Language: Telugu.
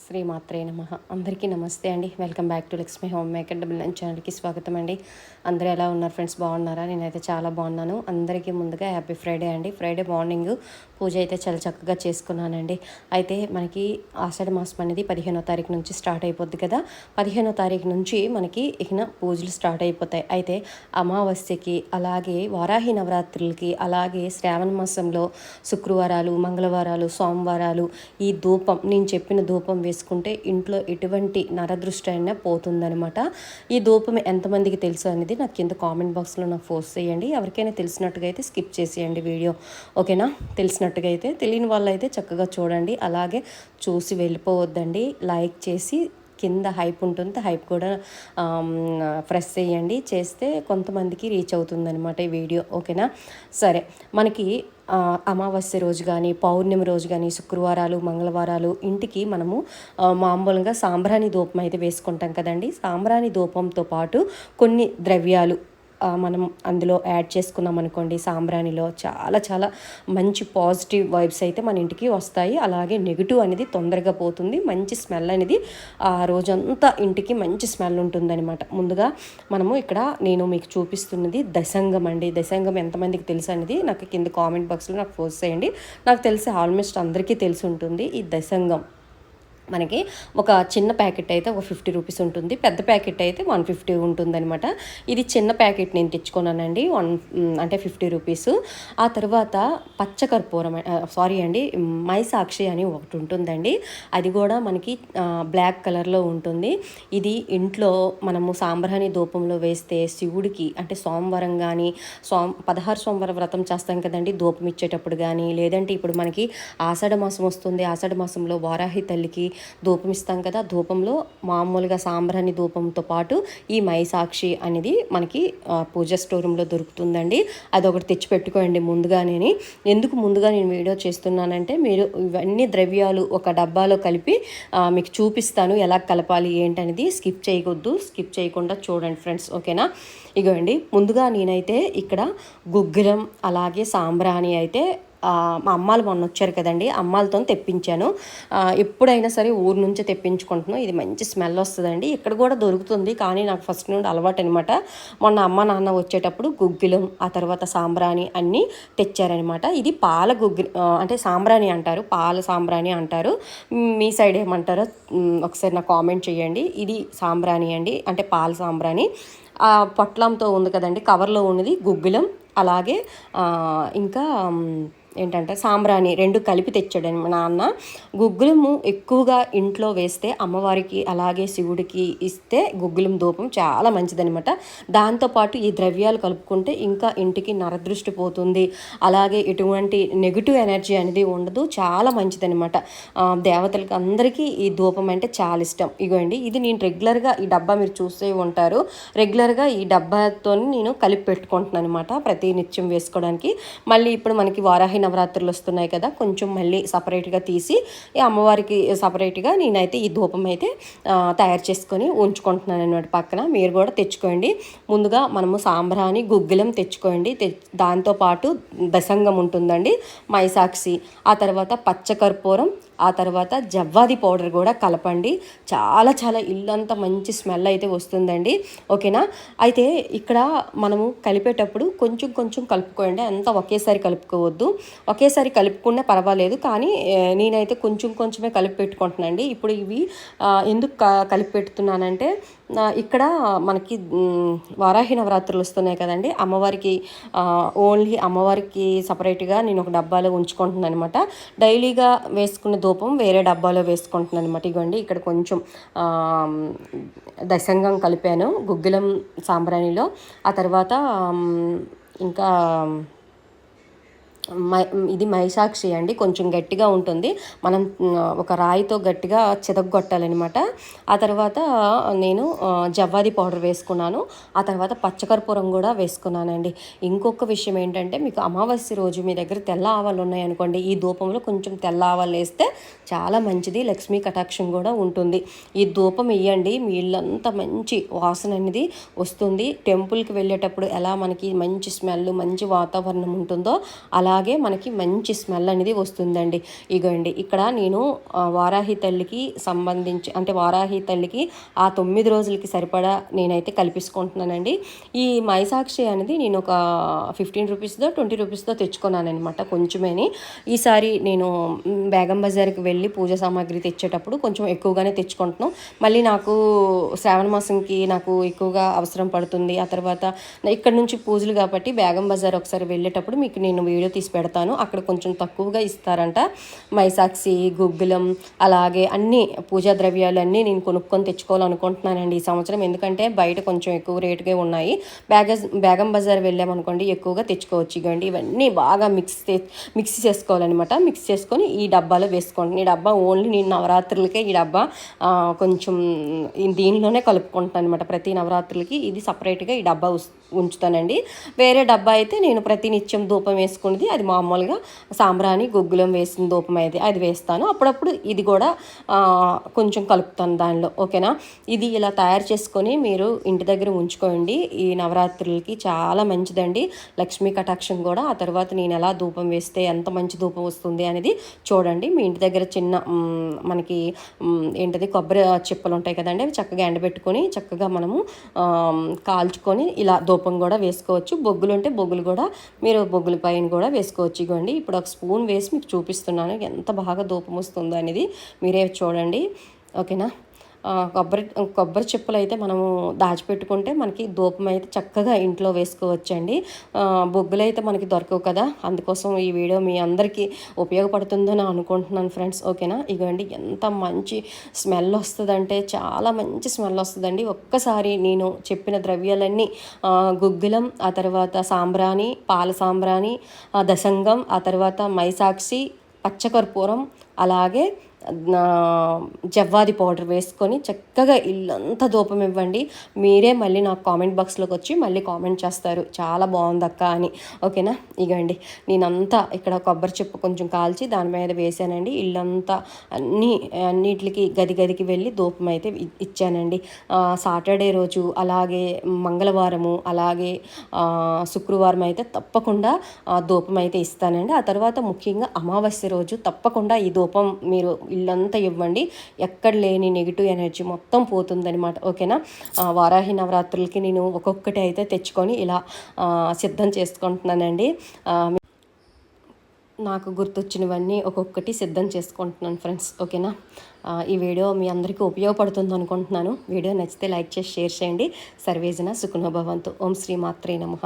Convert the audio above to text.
శ్రీమాత్రే నమః. అందరికీ నమస్తే అండి. Welcome back to Lakshmi home maker double nine ఛానల్కి స్వాగతం అండి. అందరూ ఎలా ఉన్నారు ఫ్రెండ్స్? బాగున్నారా? నేనైతే చాలా బాగున్నాను. అందరికీ ముందుగా హ్యాపీ ఫ్రైడే అండి. ఫ్రైడే మార్నింగ్ పూజ అయితే చాలా చక్కగా చేసుకున్నానండి. అయితే మనకి ఆషాఢ మాసం అనేది 15వ తారీఖు నుంచి స్టార్ట్ అయిపోద్ది కదా. 15వ తారీఖు నుంచి మనకి ఇక పూజలు స్టార్ట్ అయిపోతాయి. అయితే అమావాస్యకి, అలాగే వారాహి నవరాత్రులకి, అలాగే శ్రావణ మాసంలో శుక్రవారాలు, మంగళవారాలు, సోమవారాలు ఈ ధూపం, నేను చెప్పిన ధూపం వేసుకుంటే ఇంట్లో ఎటువంటి నరదృష్టి అయినా పోతుందనమాట. ఈ ధూపం ఎంతమందికి తెలుసు అనేది నాకు కింద కామెంట్ బాక్స్లో నాకు పోస్ట్ చేయండి. ఎవరికైనా తెలిసినట్టుగా అయితే స్కిప్ చేసేయండి వీడియో, ఓకేనా? తెలిసినట్టుగా అయితే, తెలియని వాళ్ళు అయితే చక్కగా చూడండి. అలాగే చూసి వెళ్ళిపోవద్దండి. లైక్ చేసి కింద హైప్ ఉంటుంది, హైప్ కూడా ప్రెస్ చేయండి. చేస్తే కొంతమందికి రీచ్ అవుతుందన్నమాట ఈ వీడియో, ఓకేనా? సరే, మనకి అమావాస్య రోజు కానీ, పౌర్ణమి రోజు కానీ, శుక్రవారాలు, మంగళవారాలు ఇంటికి మనము మామూలుగా సాంబ్రాణి ధూపం అయితే వేసుకుంటాం కదండి. సాంబ్రాణి ధూపంతో పాటు కొన్ని ద్రవ్యాలు మనం అందులో యాడ్ చేసుకున్నాం అనుకోండి, సాంబ్రాణిలో చాలా చాలా మంచి పాజిటివ్ వైబ్స్ అయితే మన ఇంటికి వస్తాయి. అలాగే నెగిటివ్ అనేది తొందరగా పోతుంది. మంచి స్మెల్ అనేది ఆ రోజంతా ఇంటికి మంచి స్మెల్ ఉంటుందన్నమాట. ముందుగా మనము ఇక్కడ నేను మీకు చూపిస్తున్నది దశంగం అండి. దశంగం ఎంతమందికి తెలుసు అనేది నాకు కింద కామెంట్ బాక్స్లో నాకు పోస్ట్ చేయండి. నాకు తెలిసి ఆల్మోస్ట్ అందరికీ తెలిసి ఉంటుంది ఈ దశంగం. మనకి ఒక చిన్న ప్యాకెట్ అయితే ఒక 50 రూపీస్ ఉంటుంది, పెద్ద ప్యాకెట్ అయితే 150 ఉంటుందన్నమాట. ఇది చిన్న ప్యాకెట్ నేను తెచ్చుకున్నానండి, అంటే 50 రూపీస్. ఆ తర్వాత పచ్చకర్పూరం, సారీ అండి, మైసాక్షి అని ఒకటి ఉంటుందండి. అది కూడా మనకి బ్లాక్ కలర్లో ఉంటుంది. ఇది ఇంట్లో మనము సాంబ్రాణి ధూపంలో వేస్తే శివుడికి, అంటే సోమవారం కానీ 16 సోమవారం వ్రతం చేస్తాం కదండి ధూపం ఇచ్చేటప్పుడు కానీ, లేదంటే ఇప్పుడు మనకి ఆషాఢ మాసం వస్తుంది. ఆషాఢ మాసంలో వారాహి తల్లికి ధూపం ఇస్తాం కదా. ధూపంలో మామూలుగా సాంబ్రాణి ధూపంతో పాటు ఈ మైసాక్షి అనేది మనకి పూజ స్టోర్ రూమ్లో దొరుకుతుందండి. అదొకటి తెచ్చి పెట్టుకోండి ముందుగానే. ఎందుకు ముందుగా నేను వీడియో చేస్తున్నానంటే, మీరు ఇవన్నీ ద్రవ్యాలు ఒక డబ్బాలో కలిపి మీకు చూపిస్తాను ఎలా కలపాలి ఏంటనేది. స్కిప్ చేయకూడదు, స్కిప్ చేయకుండా చూడండి ఫ్రెండ్స్, ఓకేనా? ఇగోండి, ముందుగా నేనైతే ఇక్కడ గుగ్గిలం అలాగే సాంబ్రాణి అయితే మా అమ్మాలు మొన్న వచ్చారు కదండి, అమ్మాలతో తెప్పించాను. ఎప్పుడైనా సరే ఊరు నుంచే తెప్పించుకుంటున్నాను. ఇది మంచి స్మెల్ వస్తుందండి. ఇక్కడ కూడా దొరుకుతుంది, కానీ నాకు ఫస్ట్ నుండి అలవాటు అనమాట. మొన్న అమ్మ నాన్న వచ్చేటప్పుడు గుగ్గిలం, ఆ తర్వాత సాంబ్రాణి అన్నీ తెచ్చారనమాట. ఇది పాల అంటే సాంబ్రాణి అంటారు, పాల సాంబ్రాణి అంటారు. మీ సైడ్ ఏమంటారో ఒకసారి నాకు కామెంట్ చేయండి. ఇది సాంబ్రాణి అండి, అంటే పాల సాంబ్రాణి. పొట్లంతో ఉంది కదండి, కవర్లో ఉన్నది గుగ్గిలం, అలాగే ఇంకా ఏంటంటే సాంబ్రాణి రెండు కలిపి తెచ్చాడని మా నాన్న. గుగ్గులము ఎక్కువగా ఇంట్లో వేస్తే అమ్మవారికి అలాగే శివుడికి ఇస్తే గుగ్గులం ధూపం చాలా మంచిదనమాట. దాంతోపాటు ఈ ద్రవ్యాలు కలుపుకుంటే ఇంకా ఇంటికి నరదృష్టి పోతుంది, అలాగే ఎటువంటి నెగిటివ్ ఎనర్జీ అనేది ఉండదు. చాలా మంచిదనమాట. దేవతలకి అందరికీ ఈ ధూపం అంటే చాలా ఇష్టం. ఇగోండి, ఇది నేను రెగ్యులర్గా ఈ డబ్బా మీరు చూసే ఉంటారు. రెగ్యులర్గా ఈ డబ్బాతో నేను కలిపి పెట్టుకుంటున్నాను అనమాట, ప్రతి నిత్యం వేసుకోవడానికి. మళ్ళీ ఇప్పుడు మనకి వారాహి నవరాత్రులు వస్తున్నాయి కదా, కొంచెం మళ్ళీ సపరేట్గా తీసి ఈ అమ్మవారికి సపరేట్గా నేనైతే ఈ ధూపం అయితే తయారు చేసుకొని ఉంచుకుంటున్నాను అన్నమాట పక్కన. మీరు కూడా తెచ్చుకోండి. ముందుగా మనము సాంబ్రాణి గుగ్గిలం తెచ్చుకోండి. దాంతోపాటు దశంగం ఉంటుందండి, మైసాక్షి, ఆ తర్వాత పచ్చకర్పూరం, ఆ తర్వాత జవ్వాది పౌడర్ కూడా కలపండి. చాలా చాలా ఇల్లంతా మంచి స్మెల్ అయితే వస్తుందండి, ఓకేనా? అయితే ఇక్కడ మనము కలిపేటప్పుడు కొంచెం కొంచెం కలుపుకోండి, అంతా ఒకేసారి కలుపుకోవద్దు. ఒకేసారి కలుపుకున్నా పర్వాలేదు, కానీ నేనైతే కొంచెం కొంచెమే కలిపి పెట్టుకుంటున్నానండి. ఇప్పుడు ఇవి ఎందుకు కలిపి పెడుతున్నానంటే, ఇక్కడ మనకి వారాహి నవరాత్రులు వస్తున్నాయి కదండి, అమ్మవారికి ఓన్లీ అమ్మవారికి సపరేట్గా నేను ఒక డబ్బాలో ఉంచుకుంటున్నాను అనమాట. డైలీగా వేసుకున్న ధూపం వేరే డబ్బాలో వేసుకుంటున్నాను అనమాట. ఇగోండి, ఇక్కడ కొంచెం దశంగం కలిపాను గుగ్గిలం సాంబ్రాణిలో. ఆ తర్వాత ఇంకా ఇది మైసాక్షి అండి, కొంచెం గట్టిగా ఉంటుంది. మనం ఒక రాయితో గట్టిగా చితగొట్టాలన్నమాట. ఆ తర్వాత నేను జవ్వాది పౌడర్ వేసుకున్నాను. ఆ తర్వాత పచ్చకర్పూరం కూడా వేసుకున్నానండి. ఇంకొక విషయం ఏంటంటే, మీకు అమావాస్య రోజు మీ దగ్గర తెల్ల ఆవాలు ఉన్నాయనుకోండి, ఈ ధూపంలో కొంచెం తెల్ల ఆవాలు వేస్తే చాలా మంచిది, లక్ష్మీ కటాక్షం కూడా ఉంటుంది. ఈ ధూపం వేయండి, మీ ఇల్లంతా మంచి వాసన అనేది వస్తుంది. టెంపుల్కి వెళ్ళేటప్పుడు ఎలా మనకి మంచి స్మెల్, మంచి వాతావరణం ఉంటుందో అలా అలాగే మనకి మంచి స్మెల్ అనేది వస్తుందండి. ఇగోండి ఇక్కడ నేను వారాహి తల్లికి సంబంధించి అంటే వారాహి తల్లికి ఆ 9 రోజులకి సరిపడా నేనైతే కలిపేసుకుంటున్నానండి. ఈ మైసాక్షి అనేది నేను ఒక 15 రూపీస్‌దో 20 రూపీస్‌దో తెచ్చుకున్నాననమాట కొంచెమేని. ఈసారి నేను బేగం బజార్‌కి వెళ్ళి పూజ సామాగ్రి తెచ్చేటప్పుడు కొంచెం ఎక్కువగానే తెచ్చుకుంటున్నాం. మళ్ళీ నాకు శ్రావణ మాసంకి నాకు ఎక్కువగా అవసరం పడుతుంది. ఆ తర్వాత ఇక్కడ నుంచి పూజలు కాబట్టి బేగం బజార్ ఒకసారి వెళ్ళేటప్పుడు మీకు నేను వీడియో తీసి పెడతాను. అక్కడ కొంచెం తక్కువగా ఇస్తారంట. మైసాక్షి, గుగ్గిలం అలాగే అన్ని పూజా ద్రవ్యాలు అన్నీ నేను కొనుక్కొని తెచ్చుకోవాలనుకుంటున్నానండి ఈ సంవత్సరం. ఎందుకంటే బయట కొంచెం ఎక్కువ రేటుగా ఉన్నాయి. బేగం బజార్ వెళ్ళామనుకోండి ఎక్కువగా తెచ్చుకోవచ్చు. ఇవ్వండి ఇవన్నీ బాగా మిక్స్ చేసుకోవాలన్నమాట. మిక్స్ చేసుకొని ఈ డబ్బాలో వేసుకోండి. ఈ డబ్బా ఓన్లీ నేను నవరాత్రులకే ఈ డబ్బా కొంచెం దీనిలోనే కలుపుకుంటాను అనమాట. ప్రతి నవరాత్రులకి ఇది సపరేట్గా ఈ డబ్బా ఉంచుతానండి. వేరే డబ్బా అయితే నేను ప్రతినిత్యం ధూపం వేసుకునేది అది మామూలుగా సాంబ్రాణి గుగ్గులం వేసిన ధూపం అయితే అది వేస్తాను. అప్పుడప్పుడు ఇది కూడా కొంచెం కలుపుతాను దానిలో. ఓకేనా? ఇది ఇలా తయారు చేసుకొని మీరు ఇంటి దగ్గర ఉంచుకోండి. ఈ నవరాత్రులకి చాలా మంచిదండి. లక్ష్మీ కటాక్షం కూడా. ఆ తర్వాత నేను ఎలా ధూపం వేస్తే ఎంత మంచి ధూపం వస్తుంది అనేది చూడండి. మీ ఇంటి దగ్గర చిన్న మనకి ఏంటది కొబ్బరి చిప్పలు ఉంటాయి కదండి, అవి చక్కగా ఎండబెట్టుకొని చక్కగా మనము కాల్చుకొని ఇలా ధూపం కూడా వేసుకోవచ్చు. బొగ్గులు ఉంటే బొగ్గులు కూడా మీరు బొగ్గుల పైన కూడా వేసుకోవచ్చు. ఇవ్వండి ఇప్పుడు ఒక స్పూన్ వేసి మీకు చూపిస్తున్నాను ఎంత బాగా ధూపం వస్తుందో అనేది మీరే చూడండి. ఓకేనా? కొబ్బరి చిప్పలు అయితే మనము దాచిపెట్టుకుంటే మనకి ధూపం అయితే చక్కగా ఇంట్లో వేసుకోవచ్చండి. బొగ్గులు అయితే మనకి దొరకవు కదా, అందుకోసం ఈ వీడియో మీ అందరికీ ఉపయోగపడుతుందని అనుకుంటున్నాను ఫ్రెండ్స్. ఓకేనా? ఇగోండి ఎంత మంచి స్మెల్ వస్తుందంటే చాలా మంచి స్మెల్ వస్తుందండి. ఒక్కసారి నేను చెప్పిన ద్రవ్యాలన్నీ గుగ్గిలం, ఆ తర్వాత సాంబ్రాణి, పాల సాంబ్రాణి, దశంగం, ఆ తర్వాత మైసాక్షి, పచ్చకర్పూరం అలాగే జవ్వాది పౌడర్ వేసుకొని చక్కగా ఇల్లంతా ధూపం ఇవ్వండి. మీరే మళ్ళీ నాకు కామెంట్ బాక్స్లోకి వచ్చి మళ్ళీ కామెంట్ చేస్తారు చాలా బాగుందక్క అని. ఓకేనా? ఇగండి నేనంతా ఇక్కడ కొబ్బరి చెప్పు కొంచెం కాల్చి దాని మీద వేసానండి. ఇల్లంతా అన్నిటికి గదికి వెళ్ళి ధూపం అయితే ఇచ్చానండి. సాటర్డే రోజు అలాగే మంగళవారము అలాగే శుక్రవారం అయితే తప్పకుండా ధూపం అయితే ఇస్తానండి. ఆ తర్వాత ముఖ్యంగా అమావాస్య రోజు తప్పకుండా ఈ ధూపం మీరు ఇల్లంతా ఇవ్వండి. ఎక్కడ లేని నెగిటివ్ ఎనర్జీ మొత్తం పోతుందనమాట. ఓకేనా? వారాహి నవరాత్రులకి నేను ఒక్కొక్కటి అయితే తెచ్చుకొని ఇలా సిద్ధం చేసుకుంటున్నానండి. నాకు గుర్తొచ్చినవన్నీ ఒక్కొక్కటి సిద్ధం చేసుకుంటున్నాను ఫ్రెండ్స్. ఓకేనా? ఈ వీడియో మీ అందరికీ ఉపయోగపడుతుంది అనుకుంటున్నాను. వీడియో నచ్చితే లైక్ చేసి షేర్ చేయండి. సర్వేజన సుఖనో భవంతు. ఓం శ్రీ మాత్రే నమః.